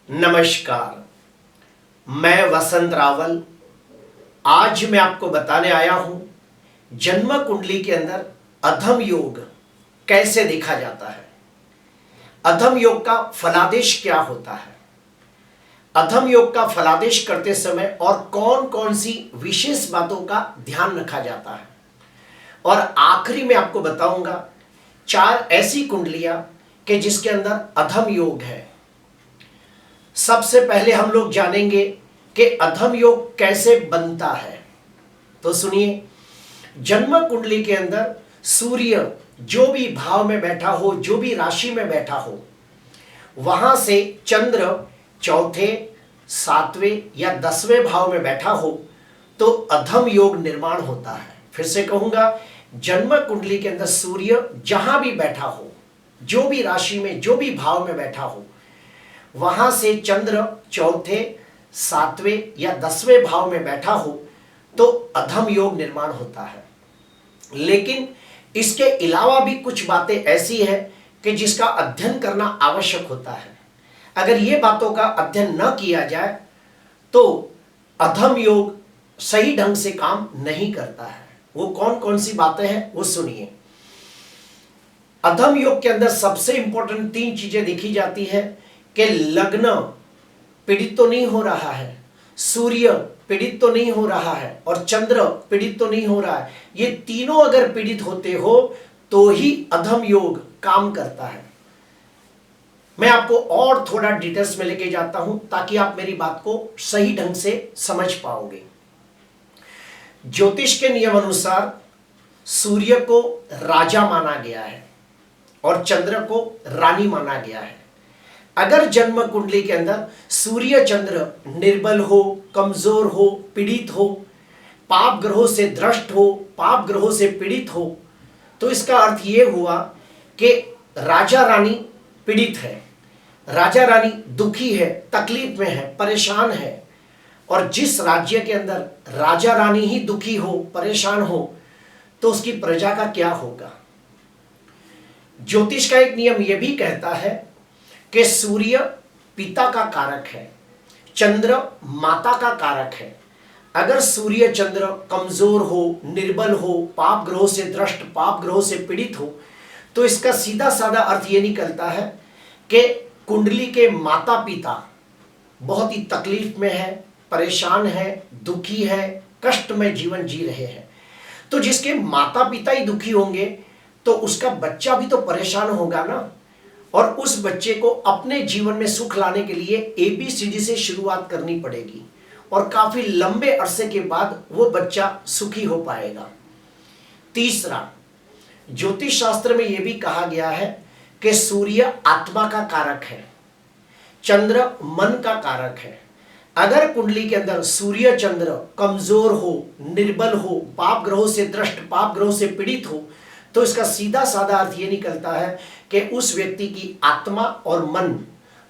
नमस्कार। मैं वसंत रावल। आज मैं आपको बताने आया हूं जन्म कुंडली के अंदर अधम योग कैसे देखा जाता है, अधम योग का फलादेश क्या होता है, अधम योग का फलादेश करते समय और कौन कौन सी विशेष बातों का ध्यान रखा जाता है, और आखिरी में आपको बताऊंगा 4 ऐसी कुंडलियां कि जिसके अंदर अधम योग है। सबसे पहले हम लोग जानेंगे कि अधम योग कैसे बनता है। तो सुनिए, जन्म कुंडली के अंदर सूर्य जो भी भाव में बैठा हो, जो भी राशि में बैठा हो, वहां से चंद्र चौथे, 7वें या 10वें भाव में बैठा हो तो अधम योग निर्माण होता है। फिर से कहूंगा, जन्म कुंडली के अंदर सूर्य जहां भी बैठा हो, जो भी राशि में, जो भी भाव में बैठा हो, वहां से चंद्र चौथे, 7वें या 10वें भाव में बैठा हो तो अधम योग निर्माण होता है। लेकिन इसके अलावा भी कुछ बातें ऐसी हैं कि जिसका अध्ययन करना आवश्यक होता है। अगर ये बातों का अध्ययन न किया जाए तो अधम योग सही ढंग से काम नहीं करता है। वो कौन कौन सी बातें हैं वो सुनिए। अधम योग के अंदर सबसे इंपॉर्टेंट 3 चीजें देखी जाती है कि लग्न पीड़ित तो नहीं हो रहा है, सूर्य पीड़ित तो नहीं हो रहा है और चंद्र पीड़ित तो नहीं हो रहा है। ये तीनों अगर पीड़ित होते हो तो ही अधम योग काम करता है। मैं आपको और थोड़ा डिटेल्स में लेके जाता हूं ताकि आप मेरी बात को सही ढंग से समझ पाओगे। ज्योतिष के नियम अनुसार सूर्य को राजा माना गया है और चंद्र को रानी माना गया है। अगर जन्म कुंडली के अंदर सूर्य चंद्र निर्बल हो, कमजोर हो, पीड़ित हो, पाप ग्रहों से द्रष्ट हो, पाप ग्रहों से पीड़ित हो, तो इसका अर्थ यह हुआ कि राजा रानी पीड़ित है, राजा रानी दुखी है, तकलीफ में है, परेशान है। और जिस राज्य के अंदर राजा रानी ही दुखी हो, परेशान हो, तो उसकी प्रजा का क्या होगा। ज्योतिष का एक नियम यह भी कहता है कि सूर्य पिता का कारक है, चंद्र माता का कारक है। अगर सूर्य चंद्र कमजोर हो, निर्बल हो, पाप ग्रहों से द्रष्ट, पाप ग्रहों से पीड़ित हो, तो इसका सीधा साधा अर्थ यह निकलता है कि कुंडली के माता पिता बहुत ही तकलीफ में है, परेशान है, दुखी है, कष्ट में जीवन जी रहे हैं। तो जिसके माता पिता ही दुखी होंगे तो उसका बच्चा भी तो परेशान होगा ना। और उस बच्चे को अपने जीवन में सुख लाने के लिए ABCD से शुरुआत करनी पड़ेगी और काफी लंबे अरसे के बाद वो बच्चा सुखी हो पाएगा। तीसरा, ज्योतिष शास्त्र में यह भी कहा गया है कि सूर्य आत्मा का कारक है, चंद्र मन का कारक है। अगर कुंडली के अंदर सूर्य चंद्र कमजोर हो, निर्बल हो, पाप ग्रहों से द्रष्ट, पाप ग्रहों से पीड़ित हो, तो इसका सीधा साधा अर्थ यह निकलता है कि उस व्यक्ति की आत्मा और मन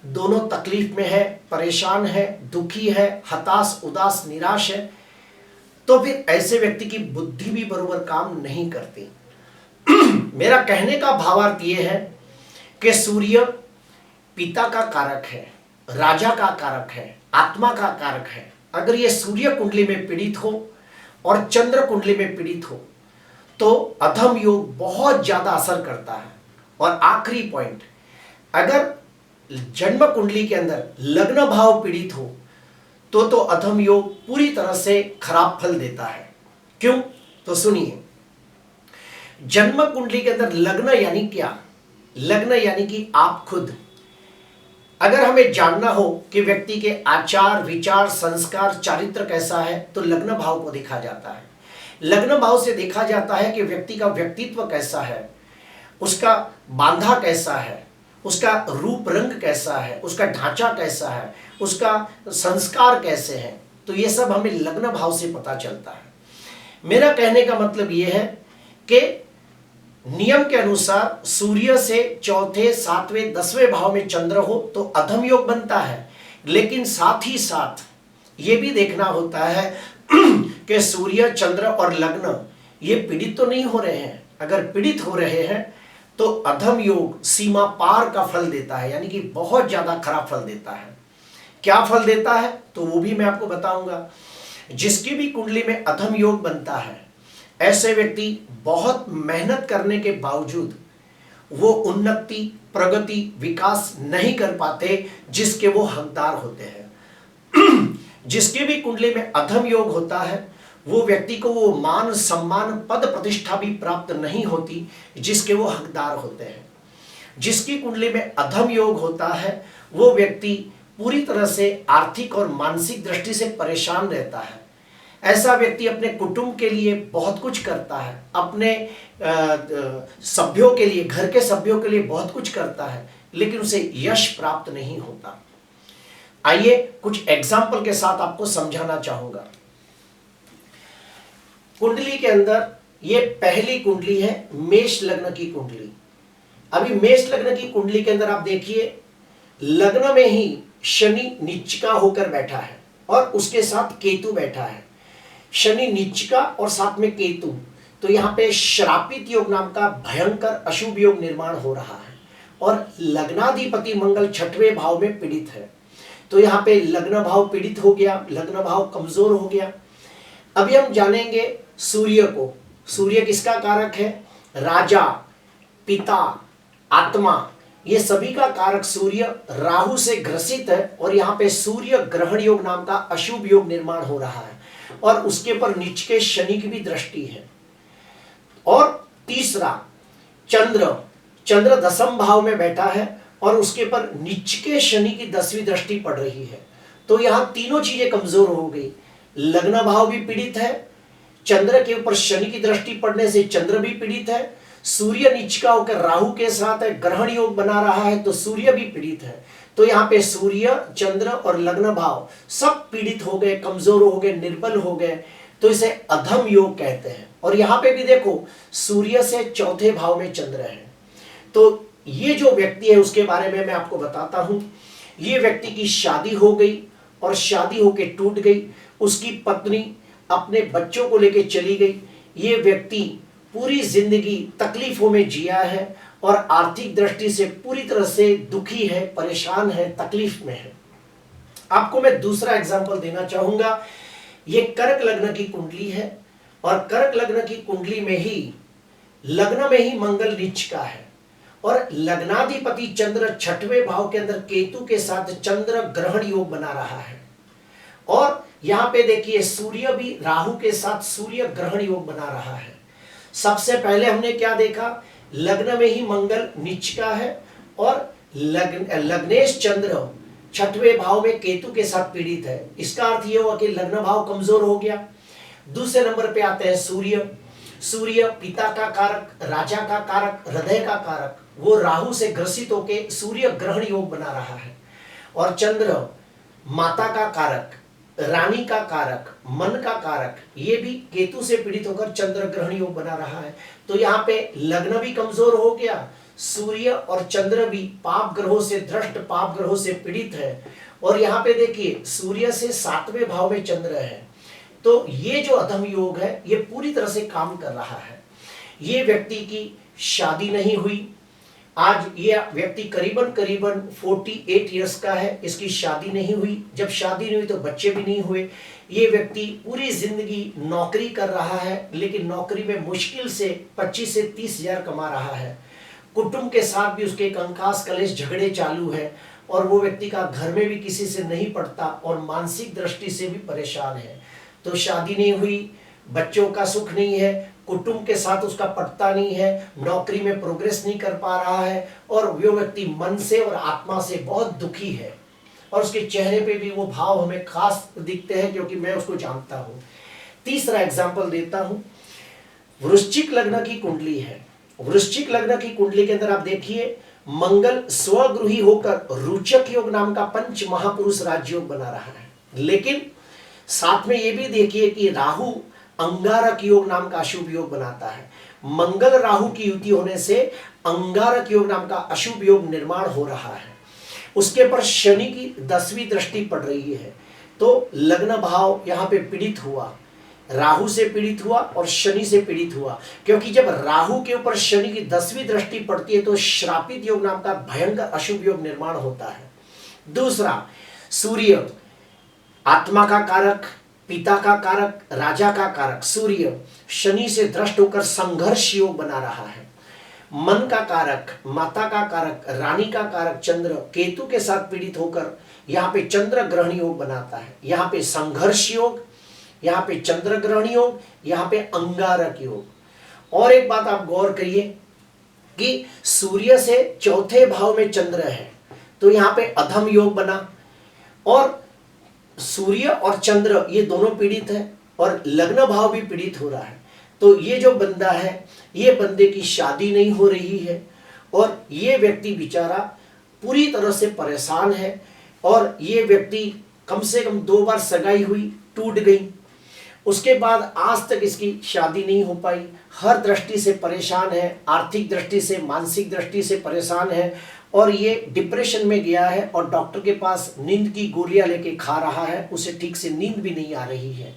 दोनों तकलीफ में है, परेशान है, दुखी है, हताश, उदास, निराश है। तो फिर ऐसे व्यक्ति की बुद्धि भी बराबर काम नहीं करती। मेरा कहने का भावार्थ यह है कि सूर्य पिता का कारक है, राजा का कारक है, आत्मा का कारक है। अगर ये सूर्य कुंडली में पीड़ित हो और चंद्र कुंडली में पीड़ित हो तो अधम योग बहुत ज्यादा असर करता है। और आखिरी पॉइंट, अगर जन्म कुंडली के अंदर लग्न भाव पीड़ित हो तो अधम योग पूरी तरह से खराब फल देता है। क्यों? तो सुनिए, जन्म कुंडली के अंदर लग्न यानी क्या? लग्न यानी कि आप खुद। अगर हमें जानना हो कि व्यक्ति के आचार, विचार, संस्कार, चारित्र कैसा है तो लग्न भाव को देखा जाता है। लग्न भाव से देखा जाता है कि व्यक्ति का व्यक्तित्व कैसा है, उसका बांधा कैसा है, उसका रूप रंग कैसा है, उसका ढांचा कैसा है, उसका संस्कार कैसे हैं। तो ये सब हमें लग्न भाव से पता चलता है। मेरा कहने का मतलब यह है कि नियम के अनुसार सूर्य से चौथे, 7वें, 10वें भाव में चंद्र हो तो अधम योग बनता है। लेकिन साथ ही साथ ये भी देखना होता है कि सूर्य, चंद्र और लग्न ये पीड़ित तो नहीं हो रहे हैं। अगर पीड़ित हो रहे हैं तो अधम योग सीमा पार का फल देता है, यानी कि बहुत ज्यादा खराब फल देता है। क्या फल देता है तो वो भी मैं आपको बताऊंगा। जिसकी भी कुंडली में अधम योग बनता है, ऐसे व्यक्ति बहुत मेहनत करने के बावजूद वो उन्नति, प्रगति, विकास नहीं कर पाते जिसके वो हकदार होते हैं। जिसकी भी कुंडली में अधम योग होता है, वो व्यक्ति को वो मान, सम्मान, पद, प्रतिष्ठा भी प्राप्त नहीं होती जिसके वो हकदार होते हैं। जिसकी कुंडली में अधम योग होता है, वो व्यक्ति पूरी तरह से आर्थिक और मानसिक दृष्टि से परेशान रहता है। ऐसा व्यक्ति अपने कुटुंब के लिए बहुत कुछ करता है, अपने सभ्यों के लिए, घर के सभ्यों के लिए बहुत कुछ करता है, लेकिन उसे यश प्राप्त नहीं होता। आइए कुछ एग्जाम्पल के साथ आपको समझाना चाहूंगा। कुंडली के अंदर ये पहली कुंडली है, मेष लग्न की कुंडली। अभी मेष लग्न की कुंडली के अंदर आप देखिए, लग्न में ही शनि नीचिका होकर बैठा है और उसके साथ केतु बैठा है। शनि नीचिका और साथ में केतु, तो यहाँ पे श्रापित योग नाम का भयंकर अशुभ योग निर्माण हो रहा है और लग्नाधिपति मंगल 6वें भाव में पीड़ित है। तो यहाँ पे लग्न भाव पीड़ित हो गया, लग्न भाव कमजोर हो गया। अभी हम जानेंगे सूर्य को। सूर्य किसका कारक है? राजा, पिता, आत्मा, ये सभी का कारक सूर्य राहु से ग्रसित है और यहाँ पे सूर्य ग्रहण योग नाम का अशुभ योग निर्माण हो रहा है और उसके पर नीच के शनि की भी दृष्टि है। और तीसरा चंद्र, चंद्र 10वें भाव में बैठा है और उसके पर नीच के शनि की 10वीं दृष्टि पड़ रही है। तो यहाँ तीनों चीजें कमजोर हो गई। लग्न भाव भी पीड़ित है, चंद्र के ऊपर शनि की दृष्टि पड़ने से चंद्र भी पीड़ित है, सूर्य नीचिका होकर राहु के साथ है, ग्रहण योग बना रहा है तो सूर्य भी पीड़ित है। तो यहाँ पे सूर्य, चंद्र और लग्न भाव सब पीड़ित हो गए, कमजोर हो गए, निर्बल हो गए, तो इसे अधम योग कहते हैं। और यहाँ पे भी देखो, सूर्य से 4थे भाव में चंद्र है। तो ये जो व्यक्ति है उसके बारे में मैं आपको बताता हूं। ये व्यक्ति की शादी हो गई और शादी होके टूट गई, उसकी पत्नी अपने बच्चों को लेके चली गई। ये व्यक्ति पूरी जिंदगी तकलीफों में जिया है और आर्थिक दृष्टि से पूरी तरह से दुखी है, परेशान है, तकलीफ में है। आपको मैं दूसरा एग्जांपल देना चाहूंगा। ये कर्क लग्न की कुंडली है और कर्क लग्न की कुंडली में ही लग्न में ही मंगल नीच का है और लग्नाधिपति चंद्र 6वें भाव के अंदर केतु के साथ चंद्र ग्रहण योग बना रहा है। और यहां पे देखिए सूर्य भी राहु के साथ सूर्य ग्रहण योग बना रहा है। सबसे पहले हमने क्या देखा? लग्न में ही मंगल नीच का है और लग्नेश चंद्र 6वें भाव में केतु के साथ पीड़ित है। इसका अर्थ यह हुआ कि लग्न भाव कमजोर हो गया। दूसरे नंबर पे आते हैं सूर्य। सूर्य पिता का कारक, राजा का कारक, हृदय का कारक, वो राहु से ग्रसित होकर सूर्य ग्रहण योग बना रहा है। और चंद्र माता का कारक, रानी का कारक, मन का कारक, ये भी केतु से पीड़ित होकर चंद्र ग्रहण योग बना रहा है। तो यहाँ पे लग्न भी कमजोर हो गया, सूर्य और चंद्र भी पाप ग्रहों से, दृष्ट पाप ग्रहों से पीड़ित है। और यहाँ पे देखिए सूर्य से 7वें भाव में चंद्र है। तो ये जो अधम योग है ये पूरी तरह से काम कर रहा है। ये व्यक्ति की शादी नहीं हुई। आज ये व्यक्ति करीबन 48 इयर्स का है, इसकी शादी नहीं हुई। जब शादी नहीं हुई तो बच्चे भी नहीं हुए। ये व्यक्ति पूरी जिंदगी नौकरी कर रहा है, लेकिन नौकरी में मुश्किल से 25 से 30 हजार कमा रहा है। कुटुंब के साथ भी उसके कंकास कलेश झगड़े चालू है और वो व्यक्ति का घर में भी किसी से नहीं पड़ता और मानसिक दृष्टि से भी परेशान है। तो शादी नहीं हुई, बच्चों का सुख नहीं है, कुटुंब के साथ उसका पटता नहीं है, नौकरी में प्रोग्रेस नहीं कर पा रहा है और वो व्यक्ति मन से और आत्मा से बहुत दुखी है। और उसके चेहरे पे भी वो भाव हमें खास दिखते हैं क्योंकि मैं उसको जानता हूं। तीसरा एग्जाम्पल देता हूं। वृश्चिक लग्न की कुंडली है। वृश्चिक लग्न की कुंडली के अंदर आप देखिए मंगल स्वगृही होकर रुचक योग नाम का पंच महापुरुष राजयोग बना रहा है। लेकिन साथ में ये भी देखिए कि राहु अंगारक योग नाम का अशुभ योग बनाता है। मंगल राहु की युति होने से अंगारक योग नाम का अशुभ योग निर्माण हो रहा है। उसके पर शनि की 10वीं दृष्टि पड़ रही है। तो लग्न भाव यहाँ पे पीड़ित हुआ, राहु से पीड़ित हुआ और शनि से पीड़ित हुआ। क्योंकि जब राहु के ऊपर शनि की 10वीं दृष्टि पड़ती है तो श्रापित योग नाम का भयंकर अशुभ योग निर्माण होता है। दूसरा, सूर्य आत्मा का कारक, पिता का कारक, राजा का कारक सूर्य शनि से दृष्ट होकर संघर्ष योग बना रहा है। मन का कारक, माता का कारक, रानी का कारक चंद्र केतु के साथ पीड़ित होकर यहाँ पे चंद्र ग्रहण योग बनाता है। यहाँ पे संघर्ष योग, यहाँ पे चंद्र ग्रहण योग, यहाँ पे अंगारक योग। और एक बात आप गौर करिए कि सूर्य से चौथे भाव में चंद्र है तो यहाँ पे अधम योग बना, और सूर्य और चंद्र ये दोनों पीड़ित है और लग्न भाव भी पीड़ित हो रहा है। तो ये जो बंदा है, ये बंदे की शादी नहीं हो रही है और ये व्यक्ति बेचारा पूरी तरह से परेशान है, और ये व्यक्ति कम से कम 2 बार सगाई हुई, टूट गई, उसके बाद आज तक इसकी शादी नहीं हो पाई, हर दृष्टि से परेशान है, आर्थिक दृष्टि से, मानसिक दृष्टि से परेशान है, और ये डिप्रेशन में गया है और डॉक्टर के पास नींद की गोलियां लेके खा रहा है, उसे ठीक से नींद भी नहीं आ रही है,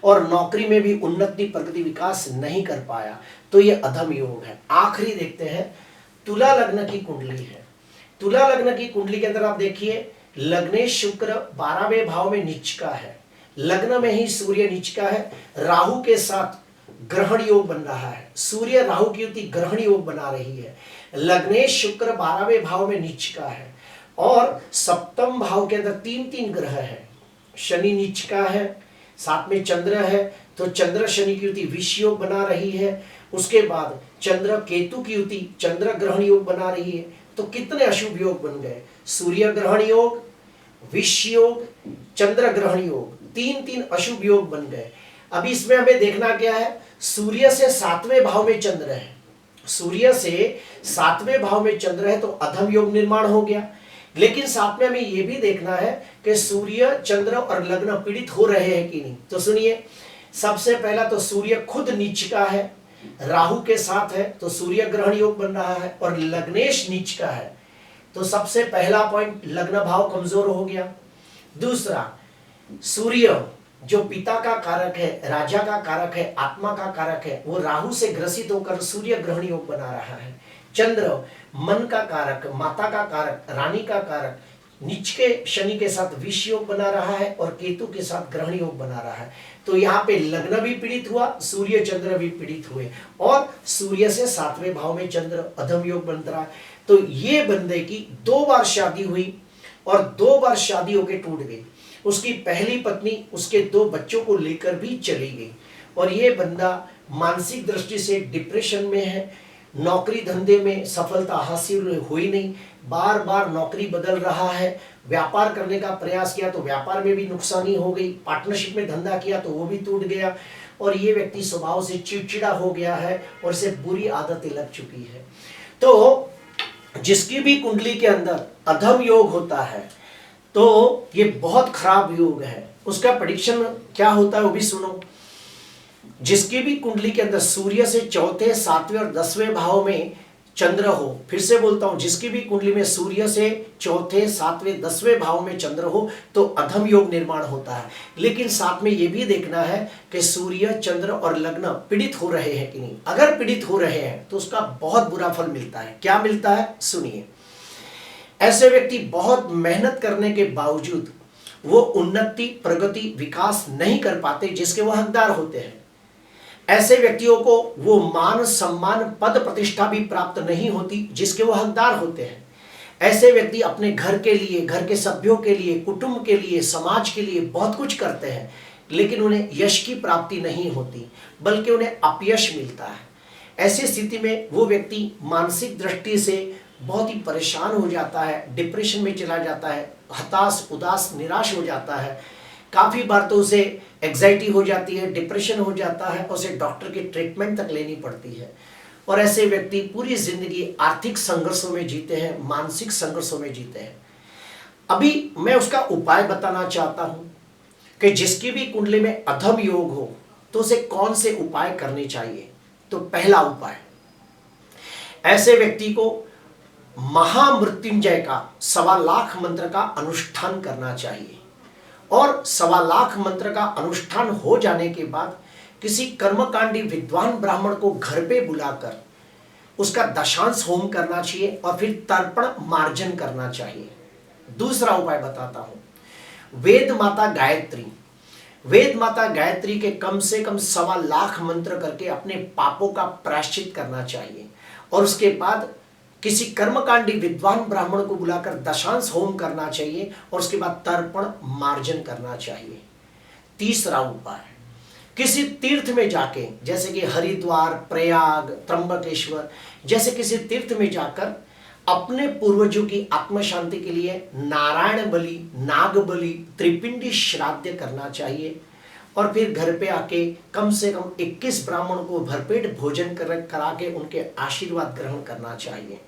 और नौकरी में भी उन्नति, प्रगति, विकास नहीं कर पाया, तो ये अधम योग है। आखिरी देखते हैं, तुला लग्न की कुंडली है। तुला लग्न की कुंडली के अंदर आप देखिए, लग्नेश शुक्र 12वें भाव में नीच का है, लग्न में ही सूर्य नीच का है, राहु के साथ ग्रहण योग बन रहा है, सूर्य राहु की युति ग्रहण योग बना रही है। लग्नेश शुक्र 12वें भाव में नीच का है, और सप्तम भाव के अंदर 3 ग्रह है। शनि नीच का है, साथ में चंद्र है, तो चंद्र शनि की युति विष योग बना रही है। उसके बाद चंद्र केतु की युति चंद्र ग्रहण योग बना रही है। तो कितने अशुभ योग बन गए, सूर्य ग्रहण योग, विष योग, चंद्र ग्रहण योग, 3 अशुभ योग बन गए। अभी इसमें हमें देखना क्या है, सूर्य से 7वें भाव में चंद्र है, सूर्य से 7वें भाव में चंद्र है तो अधम योग निर्माण हो गया। लेकिन साथ में हमें यह भी देखना है कि सूर्य, चंद्र और लग्न पीड़ित हो रहे हैं कि नहीं। तो सुनिए, सबसे पहला तो सूर्य खुद नीच का है, राहु के साथ है, तो सूर्य ग्रहण योग बन रहा है, और लग्नेश नीच का है, तो सबसे पहला पॉइंट लग्न भाव कमजोर हो गया। दूसरा, सूर्य जो पिता का कारक है, राजा का कारक है, आत्मा का कारक है, वो राहु से ग्रसित होकर सूर्य ग्रहण योग बना रहा है। चंद्र मन का कारक, माता का कारक, रानी का कारक, नीच के शनि के साथ विष योग बना रहा है, और केतु के साथ ग्रहण योग बना रहा है। तो यहाँ पे लग्न भी पीड़ित हुआ, सूर्य चंद्र भी पीड़ित हुए, और सूर्य से 7वें भाव में चंद्र अधम योग बन रहा है। तो ये बंदे की 2 बार शादी हुई और 2 बार शादी होकर टूट गई। उसकी पहली पत्नी उसके 2 बच्चों को लेकर भी चली गई, और ये बंदा मानसिक दृष्टि से डिप्रेशन में है, नौकरी धंधे में सफलता हासिल हुई नहीं, बार बार नौकरी बदल रहा है, व्यापार करने का प्रयास किया तो व्यापार में भी नुकसानी हो गई, पार्टनरशिप में धंधा किया तो वो भी टूट गया, और ये व्यक्ति स्वभाव से चिड़चिड़ा हो गया है और इसे बुरी आदतें लग चुकी है। तो जिसकी भी कुंडली के अंदर अधम योग होता है तो ये बहुत खराब योग है। उसका प्रेडिक्शन क्या होता है वो भी सुनो। जिसकी भी कुंडली के अंदर सूर्य से चौथे, 7वें और 10वें भाव में चंद्र हो, फिर से बोलता हूं, जिसकी भी कुंडली में सूर्य से चौथे, 7वें, 10वें भाव में चंद्र हो तो अधम योग निर्माण होता है। लेकिन साथ में यह भी देखना है कि सूर्य, चंद्र और लग्न पीड़ित हो रहे हैं कि नहीं। अगर पीड़ित हो रहे हैं तो उसका बहुत बुरा फल मिलता है। क्या मिलता है सुनिए। ऐसे व्यक्ति बहुत मेहनत करने के बावजूद वो उन्नति, प्रगति, विकास नहीं कर पाते जिसके वो हकदार होते हैं। ऐसे व्यक्तियों को वो मान, सम्मान, पद, प्रतिष्ठा भी प्राप्त नहीं होती जिसके वो हकदार होते हैं। ऐसे व्यक्ति अपने घर के लिए, घर के सभ्यों के लिए, कुटुंब के लिए, समाज के लिए बहुत कुछ करते हैं, लेकिन उन्हें यश की प्राप्ति नहीं होती बल्कि उन्हें अपयश मिलता है। ऐसी स्थिति में वो व्यक्ति मानसिक दृष्टि से बहुत ही परेशान हो जाता है, डिप्रेशन में चला जाता है, हताश, उदास, निराश हो जाता है। काफ़ी बार तो उसे एग्जाइटी हो जाती है, डिप्रेशन हो जाता है, उसे डॉक्टर की ट्रीटमेंट तक लेनी पड़ती है। और ऐसे व्यक्ति पूरी जिंदगी आर्थिक संघर्षों में जीते हैं, मानसिक संघर्षों में जीते हैं। अभी मैं उसका उपाय बताना चाहता हूं कि जिसकी भी कुंडली में अधम योग हो तो उसे कौन से उपाय करने चाहिए। तो पहला उपाय, ऐसे व्यक्ति को महामृत्युंजय का 1.25 लाख मंत्र का अनुष्ठान करना चाहिए, और 1.25 लाख मंत्र का अनुष्ठान हो जाने के बाद किसी कर्मकांडी विद्वान ब्राह्मण को घर पे बुलाकर उसका दशांश होम करना चाहिए और फिर तर्पण मार्जन करना चाहिए। दूसरा उपाय बताता हूं, वेद माता गायत्री, वेद माता गायत्री के कम से कम 1.25 लाख मंत्र करके अपने पापों का प्रायश्चित करना चाहिए। और उसके बाद किसी कर्मकांडी विद्वान ब्राह्मण को बुलाकर दशांश होम करना चाहिए और उसके बाद तर्पण मार्जन करना चाहिए। तीसरा उपाय, किसी तीर्थ में जाके, जैसे कि हरिद्वार, प्रयाग, त्र्यंबकेश्वर जैसे किसी तीर्थ में जाकर अपने पूर्वजों की आत्म शांति के लिए नारायण बलि, नाग बलि, त्रिपिंडी श्राद्ध करना चाहिए। और फिर घर पे आके कम से कम 21 ब्राह्मण को भरपेट भोजन करा के उनके आशीर्वाद ग्रहण करना चाहिए।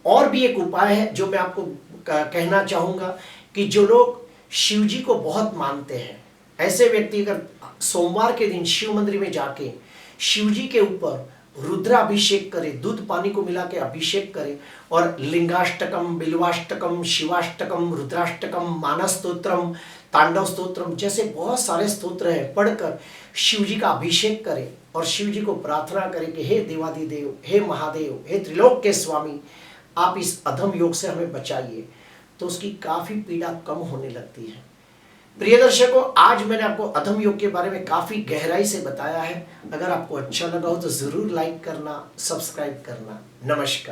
और भी एक उपाय है जो मैं आपको कहना चाहूंगा कि जो लोग शिव जी को बहुत मानते हैं, ऐसे व्यक्ति अगर सोमवार के दिन शिव मंदिर में जाके शिव जी के ऊपर रुद्राभिषेक करे, दूध पानी को मिला के अभिषेक करे और लिंगाष्टकम, बिल्वाष्टकम, शिवाष्टकम, रुद्राष्टकम, मानस स्तोत्रम, तांडव स्तोत्रम जैसे बहुत सारे स्तोत्र हैं, पढ़कर शिव जी का अभिषेक करे और शिव जी को प्रार्थना करे कि हे देवादिदेव, हे महादेव, हे त्रिलोक के स्वामी, आप इस अधम योग से हमें बचाइए, तो उसकी काफी पीड़ा कम होने लगती है। प्रिय दर्शकों, आज मैंने आपको अधम योग के बारे में काफी गहराई से बताया है। अगर आपको अच्छा लगा हो तो जरूर लाइक करना, सब्सक्राइब करना। नमस्कार।